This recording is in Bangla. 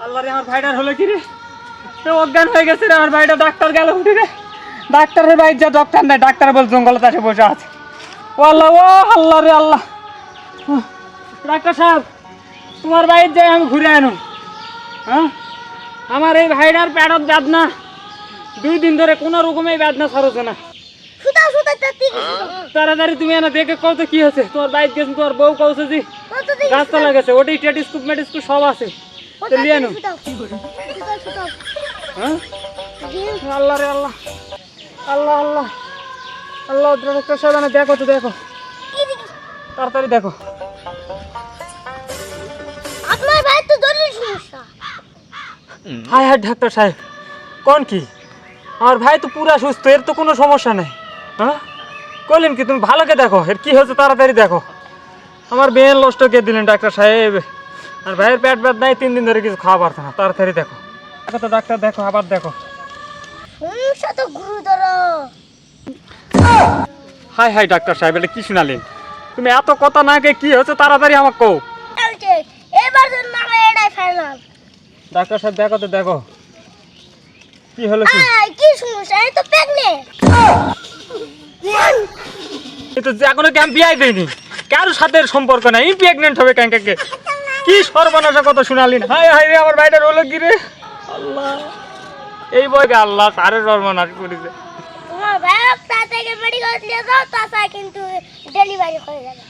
আল্লাহ রে, আমার ভাইটার হলো কি রে? অজ্ঞান হয়ে গেছে রে আমার ভাইটা। ডাক্তার গেল উঠে রে। ডাক্তারের ভাই যা ডক্টর নাই, ডাক্তার বল জঙ্গলে তাসে বসে আছে। ও আল্লাহ, ও আল্লাহ রে আল্লাহ। ডাক্তার সাহেব, তোমার বাইর যাই আমি ঘুরে আনুন। হ্যাঁ, আমার এই ভাইটার পেটত বেদনা 2 দিন ধরে কোনো রকমের বেদনা ছাড়ছে না। তাড়াতাড়ি তুমি এনে দেখে কত কি হয়েছে। তোমার বাইক গেছে, তোমার বউ কৌছে যে গাছতলা গেছে, ওটাই টেটিস্কোপ মেটিস্কোপ সব আছে, লিয়ে আনুন। হ্যাঁ, আল্লাহ রে আল্লাহ, আল্লাহ আল্লাহ আল্লাহ। ডাক্তার সাহেব এনে দেখো তো, দেখো তাড়াতাড়ি দেখো। আপনার ভাই তো জরুরি সমস্যা। হায় হায় ডাক্তার সাহেব, কোন কি? আমার ভাই তো পুরা সুস্থ, এর তো কোনো সমস্যা নেই। হ্যাঁ, কইলেন কি? তুমি ভালোকে দেখো, এর কি হয়েছে তাড়াতাড়ি দেখো। আমার বেন নষ্ট কে দিলেন ডাক্তার সাহেব। আর ভাইয়ের পেট ব্যথা নাই, 3 দিন ধরে কিছু খাওয়া পারছে না। তাড়াতাড়ি দেখো, দেখো তো ডাক্তার, দেখো আবার দেখো। সমস্যা তো গুরুতর। হাই হাই ডাক্তার সাহেব, এটা কি শুনালেন? তুমি এত কথা না কে কি হয়েছে তাড়াতাড়ি আমাকে কও। এবার জন্য আমার এটাই ফাইনাল। ডাক্তার সাহেব দেখো তো, দেখো কি হলো কি? কি সমস্যা? এই তো প্রেগনেন্ট। এই তো এখনো কি আমি বিয়ে দেয়নি, কারোর সাথে এর সম্পর্ক নাই, প্রেগনেন্ট হবে কেন? কি সর্বনাশা কথা শুনালেন। হাই হাই রে, আমার ভাইটার হলো কি রে? আল্লাহ, এই বয়সে আল্লাহ কারে সর্বনাশ করেছে। তোমার ভাই তাড়াতাড়ি মেডিকেল নিয়ে যাও, তাছাড়া কিন্তু ডেলিভারি হয়ে যাবে।